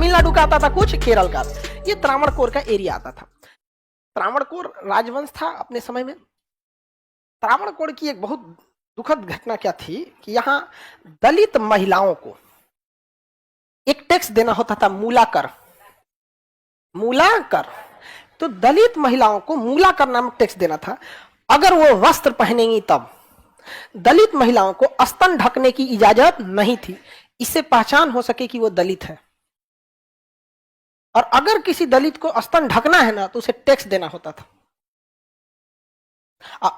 तमिलनाडु का आता था, कुछ केरल का। ये त्रावणकोर का एरिया आता था। त्रावणकोर राजवंश था अपने समय में। त्रावणकोर की एक बहुत दुखद घटना क्या थी कि यहाँ दलित महिलाओं को एक टैक्स देना होता था, मूलाकर। मूलाकर, तो दलित महिलाओं को मूलाकर नामक टैक्स देना था। अगर वो वस्त्र पहनेंगी तब। दलित महिलाओं को स्तन ढकने की इजाजत नहीं थी, इससे पहचान हो सके कि वो दलित है। और अगर किसी दलित को स्तन ढकना है ना, तो उसे टैक्स देना होता था।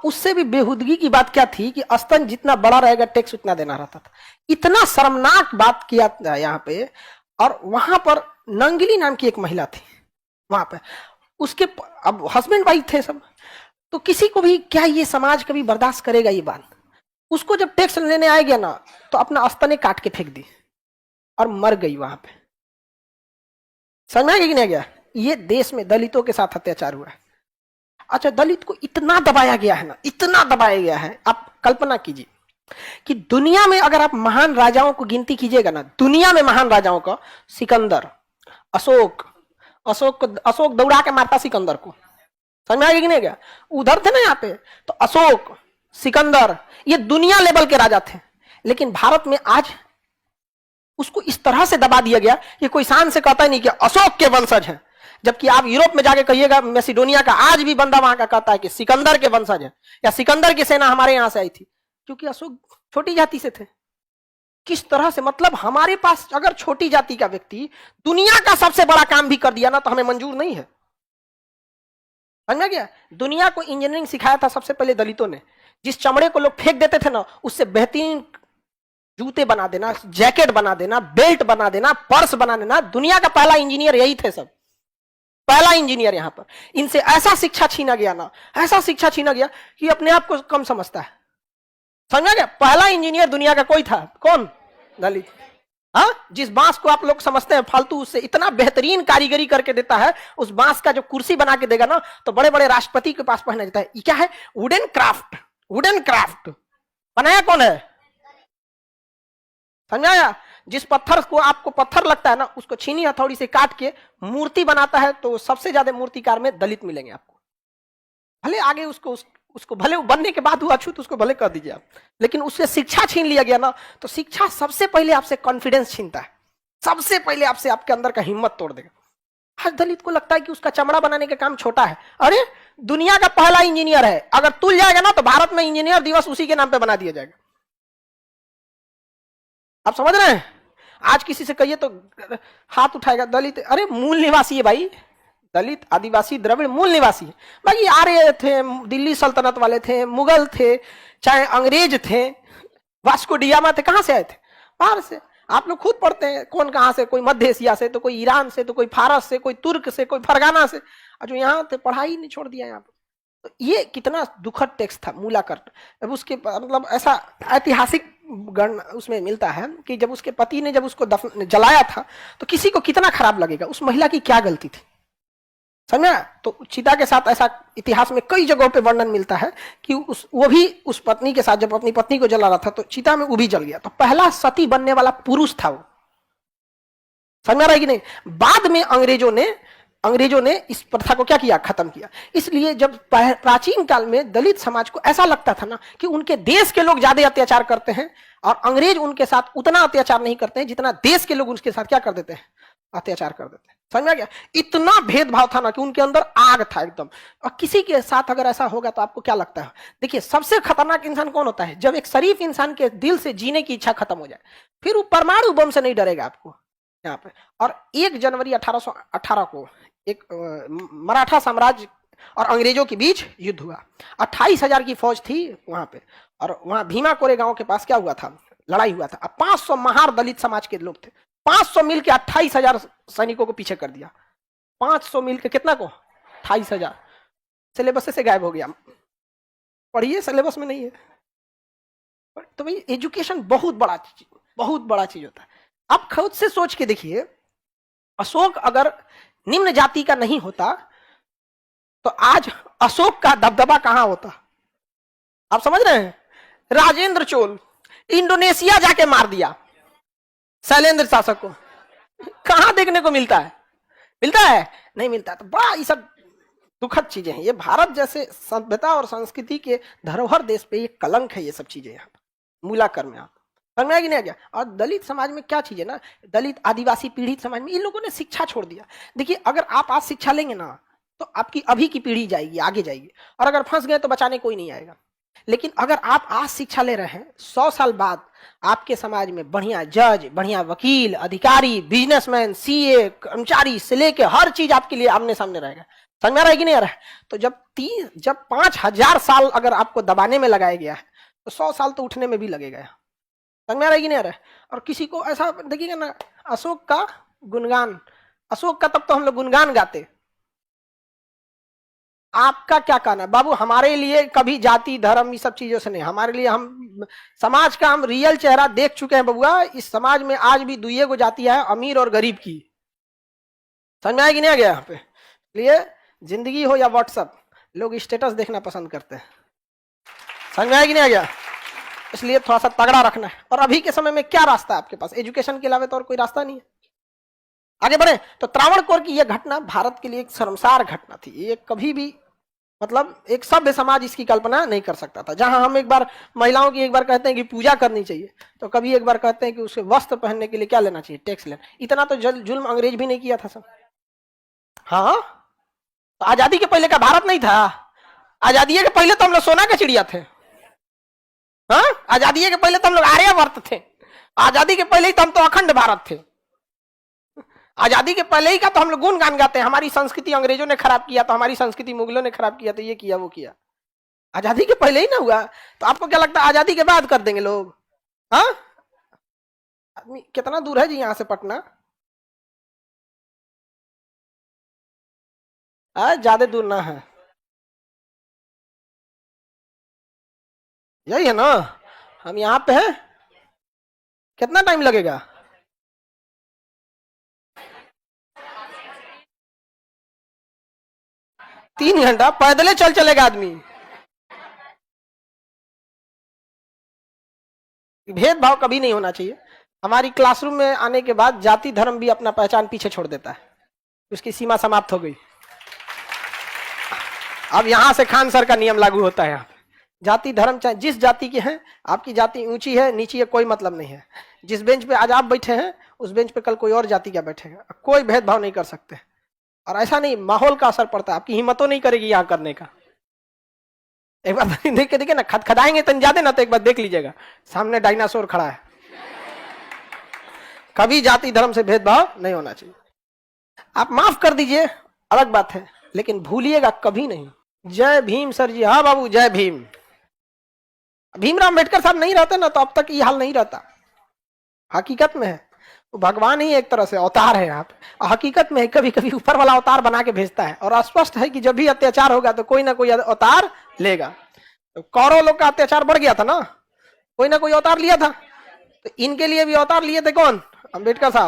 उससे भी बेहुदगी की बात क्या थी कि स्तन जितना बड़ा रहेगा टैक्स उतना देना रहता था। इतना शर्मनाक बात किया था यहाँ पे। और वहां पर नंगिली नाम की एक महिला थी वहां पे, उसके अब हस्बैंड वाइफ थे सब, तो किसी को भी क्या ये समाज कभी बर्दाश्त करेगा ये बात। उसको जब टैक्स लेने आ गया ना, तो अपना स्तने काट के फेंक दी और मर गई वहां पे। समझ में आ गया कि नहीं गया? ये देश में दलितों के साथ अत्याचार हुआ है। अच्छा, दलित को इतना दबाया गया है ना, इतना दबाया गया है। आप कल्पना कीजिए कि दुनिया में अगर आप महान राजाओं को गिनती कीजिएगा ना, दुनिया में महान राजाओं का, सिकंदर, अशोक दौड़ा के मारता सिकंदर को। समझ में आ गया कि नहीं गया? उधर थे ना यहाँ पे, तो अशोक, सिकंदर, ये दुनिया लेवल के राजा थे। लेकिन भारत में आज उसको इस तरह से दबा दिया गया कि कोई शान से कहता ही नहीं कि अशोक के वंशज हैं। जबकि आप यूरोप में जाके कहिएगा, मैसिडोनिया का, आज भी बंदा वहां का कहता है कि सिकंदर के वंशज है, या सिकंदर की सेना हमारे यहां से आई थी, क्योंकि अशोक छोटी जाति से थे। किस तरह से, मतलब हमारे पास अगर छोटी जाति का व्यक्ति दुनिया का सबसे बड़ा काम भी कर दिया ना, तो हमें मंजूर नहीं है। समझ में गया? दुनिया को इंजीनियरिंग सिखाया था सबसे पहले दलितों ने। जिस चमड़े को लोग फेंक देते थे ना, उससे बेहतरीन जूते बना देना, जैकेट बना देना, बेल्ट बना देना, पर्स बना देना। दुनिया का पहला इंजीनियर यही थे सब, पहला इंजीनियर यहाँ पर। इनसे ऐसा शिक्षा छीना गया ना, ऐसा शिक्षा छीना गया कि अपने आप को कम समझता है। समझा गया? पहला इंजीनियर दुनिया का कोई था, कौन? दलित। हाँ, जिस बांस को आप लोग समझते हैं फालतू, उससे इतना बेहतरीन कारीगरी करके देता है। उस बांस का जो कुर्सी बना के देगा ना, तो बड़े बड़े राष्ट्रपति के पास पहना जाता है। ये क्या है? Wooden craft. वुडन क्राफ्ट बनाया कौन है? समझाया? जिस पत्थर को आपको पत्थर लगता है ना, उसको छीनी हथौड़ी से काट के मूर्ति बनाता है, तो सबसे ज्यादा मूर्तिकार में दलित मिलेंगे आपको। भले आगे उसको भले बनने के बाद हुआ अछूत, उसको भले कर दीजिए आप, लेकिन उससे शिक्षा छीन लिया गया ना, तो शिक्षा सबसे पहले आपसे कॉन्फिडेंस छीनता है, सबसे पहले आपसे आपके अंदर का हिम्मत तोड़ देगा। आज दलित को लगता है कि उसका चमड़ा बनाने का काम छोटा है। अरे, दुनिया का पहला इंजीनियर है, अगर तुल जाएगा ना, तो भारत में इंजीनियर दिवस उसी के नाम पे बना दिया जाएगा। आप समझ रहे हैं? आज किसी से कहिए तो हाथ उठाएगा दलित। अरे, मूल निवासी है भाई, दलित, आदिवासी, द्रविड़ मूल निवासी है। बाकी आर्य थे, दिल्ली सल्तनत वाले थे, मुगल थे, चाहे अंग्रेज थे, वास्को डिगामा थे, कहां से आए थे? बाहर से। आप लोग खुद पढ़ते हैं कौन कहां से, कोई मध्य एशिया से, तो कोई ईरान से, तो कोई फारस से, कोई तुर्क से, कोई फरगाना से, और जो यहाँ थे पढ़ाई नहीं छोड़ दिया यहाँ पर। तो ये कितना दुखद टेक्स्ट था, मूलाकर। अब उसके मतलब ऐसा ऐतिहासिक गण उसमें मिलता है कि जब उसके पति ने जब उसको जलाया था, तो किसी को कितना खराब लगेगा। उस महिला की क्या गलती थी? समझा? तो चिता के साथ ऐसा इतिहास में कई जगहों पे वर्णन मिलता है कि वो भी उस पत्नी के साथ जब अपनी पत्नी को जला रहा था, तो चिता में वो भी जल गया। तो पहला सती बनने वाला पुरुष था वो। समझ रहा है कि नहीं? बाद में अंग्रेजों ने इस प्रथा को क्या किया? खत्म किया। इसलिए जब प्राचीन काल में दलित समाज को ऐसा लगता था ना कि उनके देश के लोग ज्यादा अत्याचार करते हैं, और अंग्रेज उनके साथ उतना अत्याचार नहीं करते हैं जितना देश के लोग उनके साथ क्या कर देते हैं? अत्याचार कर देते हैं। समझ में आ गया? इतना भेदभाव था ना कि उनके अंदर आग था एकदम। और किसी के साथ अगर ऐसा होगा तो आपको क्या लगता है? देखिए, सबसे खतरनाक इंसान कौन होता है? जब एक शरीफ इंसान के दिल से जीने की इच्छा खत्म हो जाए, फिर वो परमाणु बम से नहीं डरेगा आपको यहाँ पे। और 1 जनवरी 1818 को एक मराठा साम्राज्य और अंग्रेजों के बीच युद्ध हुआ। 28,000 की फौज थी वहां पे, और वहां भीमा कोरे गांव के पास क्या हुआ था? लड़ाई हुआ था। अब 500 महार दलित समाज के लोग थे। 500 मिल के 28,000 सैनिकों को पीछे कर दिया। 500 मिल के कितना को? 28,000। सिलेबस से गायब हो गया। पढ़िए, सिलेबस में नहीं है। तो भाई, एजुकेशन बहुत बड़ा चीज होता है। आप खुद से सोच के देखिए, अशोक अगर निम्न जाति का नहीं होता, तो आज अशोक का दबदबा कहां होता? आप समझ रहे हैं? राजेंद्र चोल इंडोनेशिया जाके मार दिया शैलेंद्र शासक को। कहां देखने को मिलता है? मिलता है? नहीं मिलता। तो बड़ा ये सब दुखद चीजें हैं। ये भारत जैसे सभ्यता और संस्कृति के धरोहर देश पे ये कलंक है। ये सब चीजें यहाँ मूलाकर में आप समझ में आया कि नहीं आ गया? और दलित समाज में क्या चीज है ना, दलित आदिवासी पीड़ित समाज में इन लोगों ने शिक्षा छोड़ दिया। देखिए, अगर आप आज शिक्षा लेंगे ना तो आपकी अभी की पीढ़ी जाएगी, आगे जाएगी, और अगर फंस गए तो बचाने कोई नहीं आएगा। लेकिन अगर आप आज शिक्षा ले रहे हैं, 100 साल बाद आपके समाज में बढ़िया जज, बढ़िया वकील, अधिकारी, बिजनेसमैन, सीए, कर्मचारी से लेके हर चीज आपके लिए आमने सामने रहेगा। समझ में आ रहा है कि नहीं आ रहा है? तो जब 5000 साल अगर आपको दबाने में लगाया गया है तो 100 साल तो उठने में भी लगेगा। समझ में आ रहा है कि नहीं आ रहा है? और किसी को ऐसा देखिएगा ना, अशोक का गुणगान, अशोक का तब तो हम लोग गुणगान गाते। आपका क्या कहना है बाबू? हमारे लिए कभी जाति धर्म ये सब चीजों से नहीं, हमारे लिए हम समाज का हम रियल चेहरा देख चुके हैं बबुआ। इस समाज में आज भी दुइये को जाति है, अमीर और गरीब की। समझ में आया कि नहीं आ गया? यहाँ पे इसलिए जिंदगी हो या व्हाट्सएप, लोग स्टेटस देखना पसंद करते हैं। समझ में आया कि नहीं आ गया? इसलिए थोड़ा सा तगड़ा रखना है। और अभी के समय में क्या रास्ता है आपके पास? एजुकेशन के अलावा तो और कोई रास्ता नहीं है। आगे बढ़े तो त्रावणकोर की यह घटना भारत के लिए एक शर्मसार घटना थी। ये कभी भी मतलब एक सभ्य समाज इसकी कल्पना नहीं कर सकता था। जहां हम एक बार महिलाओं की एक बार कहते हैं कि पूजा करनी चाहिए, तो कभी एक बार कहते हैं कि उसके वस्त्र पहनने के लिए क्या लेना चाहिए? टैक्स लेना। इतना तो जुल्म अंग्रेज भी नहीं किया था सब। हाँ, तो आजादी के पहले का भारत नहीं था? आजादी के पहले तो हम लोग सोना के चिड़िया थे। हाँ, आजादी के पहले तो हम लोग आर्यवर्त थे। आजादी के पहले ही तो हम तो अखंड भारत थे। आजादी के पहले ही का तो हम लोग गुणगान गाते हैं। हमारी संस्कृति अंग्रेजों ने खराब किया तो हमारी संस्कृति मुगलों ने खराब किया, तो ये किया वो किया। आजादी के पहले ही ना हुआ, तो आपको क्या लगता है आजादी के बाद कर देंगे लोग? हाँ, आदमी कितना दूर है जी यहां से पटना? ज्यादा दूर ना है, यही है ना। हम यहाँ पे हैं, कितना टाइम लगेगा? 3 घंटा पैदल चल चलेगा आदमी। भेदभाव कभी नहीं होना चाहिए। हमारी क्लासरूम में आने के बाद जाति धर्म भी अपना पहचान पीछे छोड़ देता है, उसकी सीमा समाप्त हो गई। अब यहां से खान सर का नियम लागू होता है। यहाँ जाति धर्म चाहे जिस जाति के हैं, आपकी जाति ऊंची है नीची है कोई मतलब नहीं है। जिस बेंच पे आज आप बैठे हैं उस बेंच पे कल कोई और जाति का बैठेगा, कोई भेदभाव नहीं कर सकते। और ऐसा नहीं, माहौल का असर पड़ता है, आपकी हिम्मतों नहीं करेगी यहाँ करने का। एक बार देख के देखिए ना, खदखदाएंगे तन ज्यादा ना, तो एक बार देख लीजिएगा सामने डायनासोर खड़ा है। कभी जाति धर्म से भेदभाव नहीं होना चाहिए। आप माफ कर दीजिए, अलग बात है, लेकिन भूलिएगा कभी नहीं। जय भीम सर जी। हाँ बाबू, जय भीम। भीमराव अम्बेडकर साहब नहीं रहते ना तो अब तक ये हाल नहीं रहता। हकीकत में है वो भगवान ही एक तरह से अवतार है आप। हकीकत में कभी कभी ऊपर वाला अवतार बना के भेजता है, और स्पष्ट है कि जब भी अत्याचार होगा तो कोई ना कोई अवतार लेगा। तो कौरव लोग का अत्याचार बढ़ गया था ना, कोई ना कोई अवतार लिया था। तो इनके लिए भी अवतार लिए थे कौन? अम्बेडकर साहब।